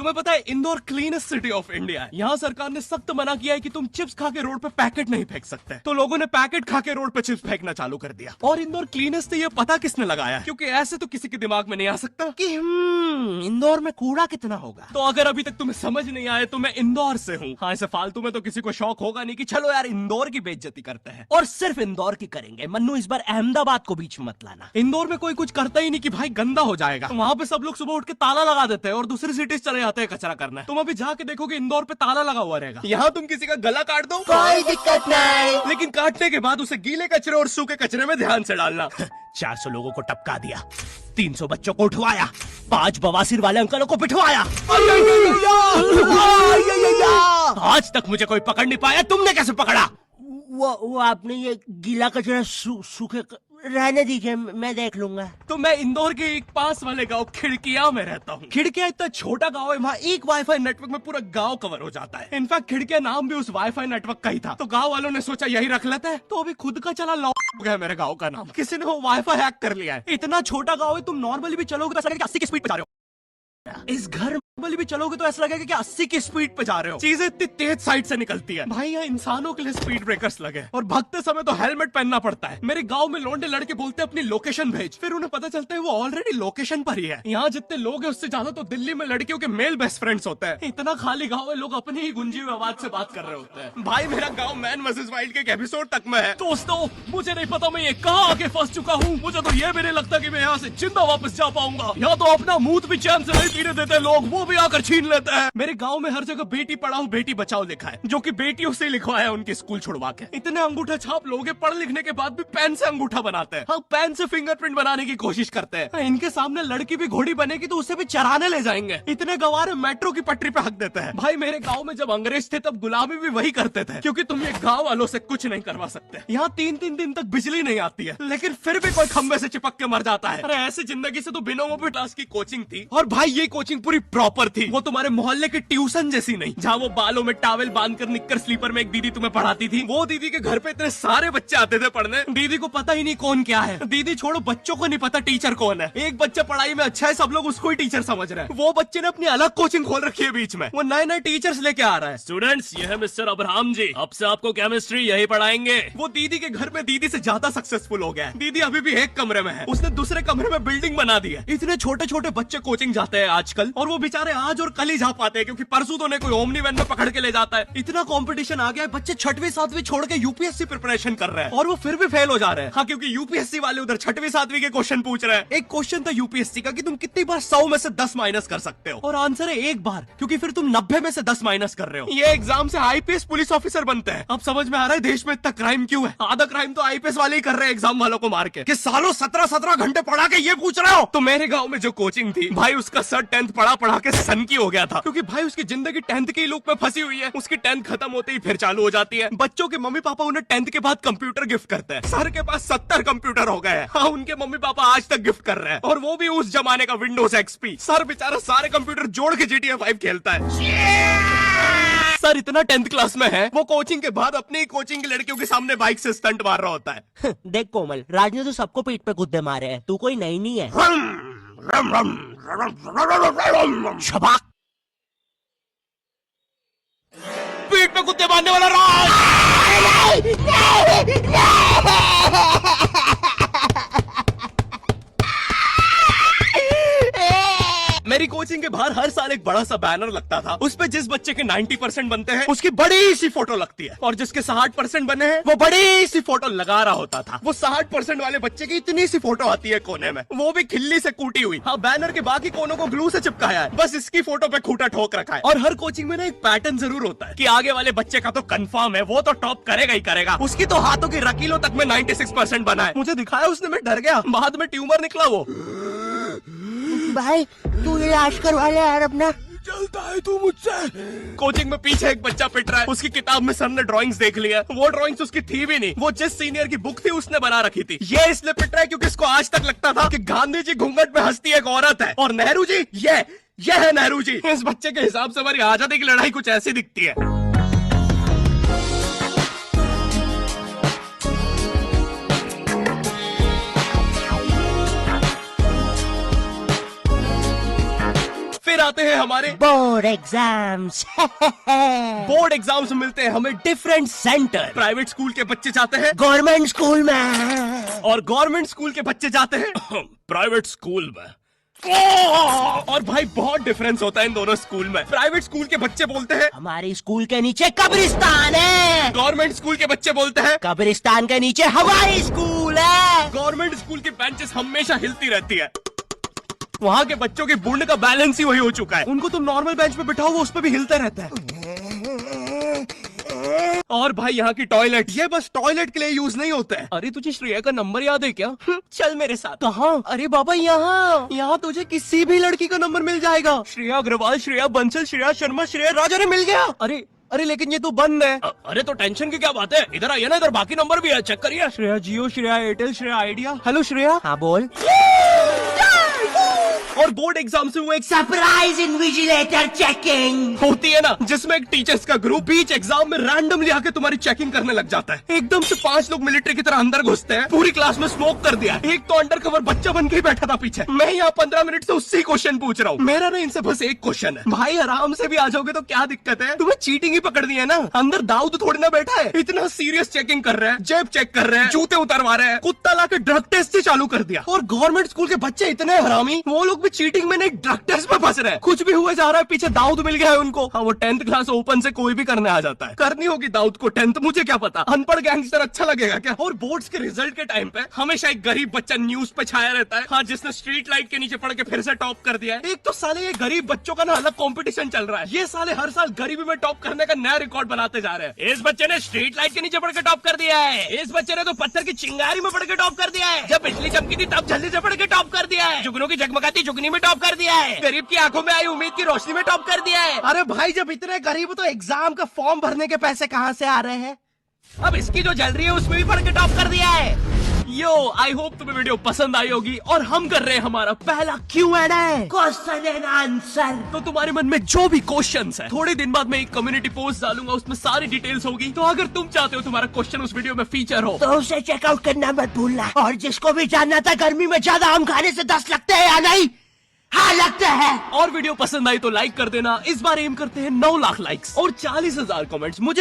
तुम्हें पता है Indore cleanest city of India है। यहाँ सरकार ने सख्त मना किया है कि तुम चिप्स खा के रोड पे पैकेट नहीं फेंक सकते। तो लोगों ने पैकेट खा के रोड पे चिप्स फेंकना चालू कर दिया। और इंदौर क्लीनेस्ट ये पता किसने लगाया, क्योंकि ऐसे तो किसी के दिमाग में नहीं आ सकता कि इंदौर में कूड़ा कितना होगा। तो अगर अभी तक तुम्हें समझ नहीं आया तो मैं इंदौर से हूँ। हाँ, ऐसे फालतू में तो किसी को शौक होगा नहीं कि चलो यार इंदौर की बेइज्जती करते हैं, और सिर्फ इंदौर की करेंगे। मन्नू, इस बार अहमदाबाद को बीच में मत लाना। इंदौर में कोई कुछ करता ही नहीं कि भाई गंदा हो जाएगा, तो वहाँ पे सब लोग सुबह उठ के ताला लगा देते हैं और दूसरी सिटीज चले जाते हैं कचरा करना। तुम अभी जाके देखोगे इंदौर पे ताला लगा हुआ रहेगा। यहाँ तुम किसी का गला काट दो कोई दिक्कत नहीं, लेकिन काटने के बाद उसे गीले कचरे और सूखे कचरे में ध्यान से डालना। 400 लोगों को टपका दिया, 300 बच्चों को उठवाया, 5 बवासीर वाले अंकलों को पिटवाया। आज तक मुझे कोई पकड़ नहीं पाया, तुमने कैसे पकड़ा? वो आपने ये गीला कचरा सूखे रहने दीजिए, मैं देख लूंगा। तो मैं इंदौर के एक पास वाले गांव खिड़किया में रहता हूँ। खिड़किया इतना छोटा गांव है, वहाँ एक वाईफाई नेटवर्क में पूरा गांव कवर हो जाता है। इनफैक्ट खिड़किया नाम भी उस वाईफाई नेटवर्क का ही था, तो गांव वालों ने सोचा यही रख लेते हैं। तो अभी खुद का चला लॉक हो गया मेरे गाँव का नाम। किसी ने वो वाईफाई हैक कर लिया है। इतना छोटा गाँव है, तुम नॉर्मली भी चलोगे तो ऐसा लगेगा 80 की स्पीड पे जा रहे हो। इस घर में भी चलोगे तो ऐसा लगेगा कि 80 की स्पीड पे जा रहे हो। चीजें इतनी तेज साइड से निकलती है। भाई यहाँ इंसानों के लिए स्पीड ब्रेकर्स लगे और भागते समय तो हेलमेट पहनना पड़ता है। मेरे गांव में लौंडे लड़के बोलते हैं अपनी लोकेशन भेज, फिर उन्हें पता चलता है वो ऑलरेडी लोकेशन पर ही है। यहाँ जितने लोग हैं उससे ज्यादा तो दिल्ली में लड़कियों के मेल बेस्ट फ्रेंड्स होते हैं। इतना खाली गाँव है, लोग अपनी ही गुंजी हुई आवाज से बात कर रहे होते हैं। भाई मेरा गाँव मैन वर्सेस वाइल्ड के एक एपिसोड तक में है। दोस्तों, मुझे नहीं पता मैं ये कहाँ आके फंस चुका हूँ। मुझे तो ये भी नहीं लगता कि मैं यहाँ से जिंदा वापस जा पाऊंगा। यहाँ तो अपना मुंह भी चैन से नहीं पीने देते लोग, वो भी आकर छीन लेते हैं। मेरे गांव में हर जगह बेटी पढ़ाओ बेटी बचाओ लिखा है, जो कि बेटियों से लिखवाया उनके स्कूल छुड़वा के। इतने अंगूठे छाप लोग हैं, पढ़ लिखने के बाद भी पेन से अंगूठा बनाते हैं। हाँ, पेन से फिंगरप्रिंट बनाने की कोशिश करते हैं। हाँ, इनके सामने लड़की भी घोड़ी बनेगी तो उसे भी चराने ले जाएंगे। इतने गवारे मेट्रो की पटरी पे हक देते हैं। भाई मेरे गाँव में जब अंग्रेज थे तब गुलामी भी वही करते थे, क्योंकि तुम ये गाँव वालों से कुछ नहीं करवा सकते। यहाँ 3-3 दिन तक बिजली नहीं आती है, लेकिन फिर भी कोई खंबे से चिपक के मर जाता है। अरे ऐसी जिंदगी से तो बिना मोबाइल क्लास की कोचिंग थी, और भाई ये कोचिंग पूरी प्रॉपर थी। वो तुम्हारे मोहल्ले के ट्यूशन जैसी नहीं, जहाँ वो बालों में टॉवेल बांधकर निक्कर स्लीपर में एक दीदी तुम्हें पढ़ाती थी। वो दीदी के घर पे इतने सारे बच्चे आते थे पढ़ने, दीदी को पता ही नहीं कौन क्या है। दीदी छोड़ो, बच्चों को नहीं पता टीचर कौन है। एक बच्चा पढ़ाई में अच्छा है, सब लोग उसको ही टीचर समझ रहे हैं। वो बच्चे ने अपनी अलग कोचिंग खोल रखी है बीच में, वो नए टीचर्स लेके आ रहा है। स्टूडेंट्स, ये है मिस्टर अब्राहम जी, अब से आपको केमिस्ट्री यही पढ़ाएंगे। वो दीदी के घर में दीदी से ज्यादा सक्सेसफुल हो गया है। दीदी अभी भी एक कमरे में है, उसने दूसरे कमरे में बिल्डिंग बना दी है। इतने छोटे छोटे बच्चे कोचिंग जाते हैं आजकल, और वो बेचारे आज और कल ही जा पाते हैं, क्योंकि परसों तो कोई ओमनी वैन में पकड़ के ले जाता है। इतना कंपटीशन आ गया है, बच्चे 6वीं 7वीं छोड़ के यूपीएससी प्रिपरेशन कर रहे हैं, और वो फिर भी फेल हो जा रहे हैं। हाँ, क्योंकि यूपीएससी वाले उधर 6वीं 7वीं के क्वेश्चन पूछ रहे हैं। एक क्वेश्चन था यूपीएससी का कि तुम कितनी बार 100 में से 10 माइनस कर सकते हो, और आंसर है 1 बार, क्योंकि फिर तुम 90 में से 10 माइनस कर रहे हो। ये एग्जाम से आईपीएस पुलिस ऑफिसर बनते हैं। अब समझ में आ रहा है देश में इतना क्राइम क्यों है। आधा क्राइम तो आईपीएस वाले ही कर रहे हैं एग्जाम वालों को मार के, कि सालों 17-17 घंटे पढ़ा के ये पूछ रहे हो। तो मेरे गाँव में जो कोचिंग थी, भाई उसका सर 10th पढ़ा के सन की हो गया था, क्योंकि भाई उसकी जिंदगी 10th के लूप में फंसी हुई है। उसकी 10th खत्म होते ही फिर चालू हो जाती है। बच्चों के मम्मी पापा उन्हें 10th के बाद कंप्यूटर गिफ्ट करते हैं। सर के पास 70 कंप्यूटर हो गए हैं। हाँ, उनके मम्मी पापा आज तक गिफ्ट कर रहे हैं, और वो भी उस जमाने का विंडोज एक्सपी। सर बेचारा सारे कंप्यूटर जोड़ के GTA 5 खेलता है। सर इतना 10th क्लास में है, वो कोचिंग के बाद अपनी कोचिंग की लड़कियों के सामने बाइक से स्टंट मार रहा होता है। देख कोमल, राज ने तो सबको पीठ पे गुद्दे मारे हैं, तू कोई नई नहीं है। शबाक, पीठ पे कुत्ते मारने वाला राज। मेरी कोचिंग के बाहर हर साल एक बड़ा सा बैनर लगता था, उस पे जिस बच्चे के 90% बनते हैं उसकी बड़ी सी फोटो लगती है, और जिसके 60% बने हैं वो बड़ी सी फोटो लगा रहा होता था। वो 60% वाले बच्चे की इतनी सी फोटो आती है कोने में, वो भी खिल्ली से कूटी हुई। हाँ, बैनर के बाकी कोनों को ग्लू से चिपकाया है, बस इसकी फोटो पे खूंटा ठोक रखा है। और हर कोचिंग में ना एक पैटर्न जरूर होता है कि आगे वाले बच्चे का तो कंफर्म है, वो तो टॉप करेगा ही करेगा। उसकी तो हाथों की रकीलों तक में 96% बना है। मुझे दिखाया उसने, मैं डर गया, बाद में ट्यूमर निकला वो। भाई तू इलाज करवा ले यार अपना। चलता है तू मुझसे। कोचिंग में पीछे एक बच्चा पिट रहा है, उसकी किताब में सर ने ड्राइंग्स देख लिया, वो ड्राइंग्स उसकी थी भी नहीं, वो जिस सीनियर की बुक थी उसने बना रखी थी। ये इसलिए पिट रहा है क्योंकि इसको आज तक लगता था कि गांधी जी घूंघट में हंसती एक औरत है, और नेहरू जी ये है नेहरू जी। इस बच्चे के हिसाब से हमारी आजादी की लड़ाई कुछ ऐसी दिखती है। फिर फिर आते हैं हमारे बोर्ड एग्जाम्स। बोर्ड एग्जाम्स में मिलते हैं हमें डिफरेंट सेंटर। प्राइवेट स्कूल के बच्चे जाते हैं गवर्नमेंट स्कूल में और गवर्नमेंट स्कूल के बच्चे जाते हैं प्राइवेट स्कूल में। और भाई बहुत डिफरेंस होता है इन दोनों स्कूल में। प्राइवेट स्कूल के बच्चे बोलते हैं हमारी स्कूल के नीचे कब्रिस्तान है, गवर्नमेंट स्कूल के बच्चे बोलते हैं कब्रिस्तान के नीचे हमारी स्कूल है। गवर्नमेंट स्कूल की बेंचेस हमेशा हिलती रहती है। वहाँ के बच्चों की बुंड का बैलेंस ही वही हो चुका है। उनको तो नॉर्मल बेंच पे बिठाओ वो उस पे भी हिलता रहता है। और भाई यहाँ की टॉयलेट, ये बस टॉयलेट के लिए यूज नहीं होता है। अरे तुझे श्रेया का नंबर याद है क्या? चल मेरे साथ। कहाँ? अरे बाबा यहाँ तुझे किसी भी लड़की का नंबर मिल जाएगा। श्रेया अग्रवाल, श्रेया बंसल, श्रेया शर्मा, श्रेया राजा ने मिल गया। अरे लेकिन ये तो बंद है। अरे तो टेंशन की क्या बात है, इधर आइए ना, इधर बाकी नंबर भी है, चेक करिए। श्रेया जियो, श्रेया एयरटेल, श्रेया आइडिया। हेलो श्रेया। हाँ बोल। और बोर्ड एग्जाम से वो एक सरप्राइज इन्विजिलेटर चेकिंग होती है ना, जिसमें एक टीचर्स का ग्रुप बीच एग्जाम में रैंडमली आके तुम्हारी चेकिंग करने लग जाता है। एकदम से 5 लोग मिलिट्री की तरह अंदर घुसते हैं, पूरी क्लास में स्मोक कर दिया। एक तो अंडर कवर बच्चा बन के ही बैठा था पीछे। मैं यहाँ 15 मिनट से उससे क्वेश्चन पूछ रहा हूँ। मेरा ना इनसे बस एक क्वेश्चन है, भाई आराम से भी आ जाओगे तो क्या दिक्कत है? तुम्हें चीटिंग ही पकड़नी है ना, अंदर दाऊद थोड़ी ना बैठा है। इतना सीरियस चेकिंग कर रहे हैं, जेब चेक कर रहे हैं, जूते उतरवा रहे हैं, कुत्ता लाके ड्रग टेस्ट से चालू कर दिया। और गवर्नमेंट स्कूल के बच्चे इतने हरामी, वो लोग भी चीटिंग में नहीं ड्रग टेस्ट में फंस रहे हैं। कुछ भी हुआ जा रहा है, पीछे दाऊद मिल गया है उनको। हाँ वो 10th क्लास ओपन से कोई भी करने आ जाता है। करनी होगी दाऊद को 10th, मुझे क्या पता, अनपढ़ गैंगस्टर अच्छा लगेगा क्या? और बोर्ड्स के रिजल्ट के टाइम पे हमेशा एक गरीब बच्चा न्यूज पे छाया रहता है, हाँ, जिसने स्ट्रीट लाइट के नीचे पड़ के फिर से टॉप कर दिया है। एक तो साले ये गरीब बच्चों का ना अलग कंपटीशन चल रहा है। ये साले हर साल गरीबी में टॉप करने का नया रिकॉर्ड बनाते जा रहे हैं। इस बच्चे ने स्ट्रीट लाइट के नीचे पड़ के टॉप कर दिया है, इस बच्चे ने तो पत्थर की चिंगारी में पड़ के टॉप कर दिया है, जब बिजली चमकी थी तब जल्दी से पड़ के टॉप कर दिया है, जुगनों की जगमगाती जुगनी में टॉप कर दिया है, गरीब की आंखों में आई उम्मीद की रोशनी में टॉप कर दिया है। अरे भाई जब इतने गरीब हो तो एग्जाम का फॉर्म भरने के पैसे कहाँ से आ रहे हैं? अब इसकी जो जल रही है उसमें भी पड़ के टॉप कर दिया है। यो आई होप तुम्हें वीडियो पसंद आई होगी। और हम कर रहे हैं हमारा पहला Q&A, क्वेश्चन एंड आंसर। तो तुम्हारे मन में जो भी क्वेश्चंस है, थोड़े दिन बाद मैं एक कम्युनिटी पोस्ट डालूंगा, उसमें सारी डिटेल्स होगी। तो अगर तुम चाहते हो तुम्हारा क्वेश्चन उस वीडियो में फीचर हो तो उसे चेकआउट करना मत भूलना। और जिसको भी जानना था गर्मी में ज्यादा आम खाने से 10 लगते हैं या नहीं, हाँ लगते हैं। और वीडियो पसंद आई तो लाइक कर देना। इस बार एम करते हैं 9 लाख लाइक्स और 40,000 कमेंट्स। मुझे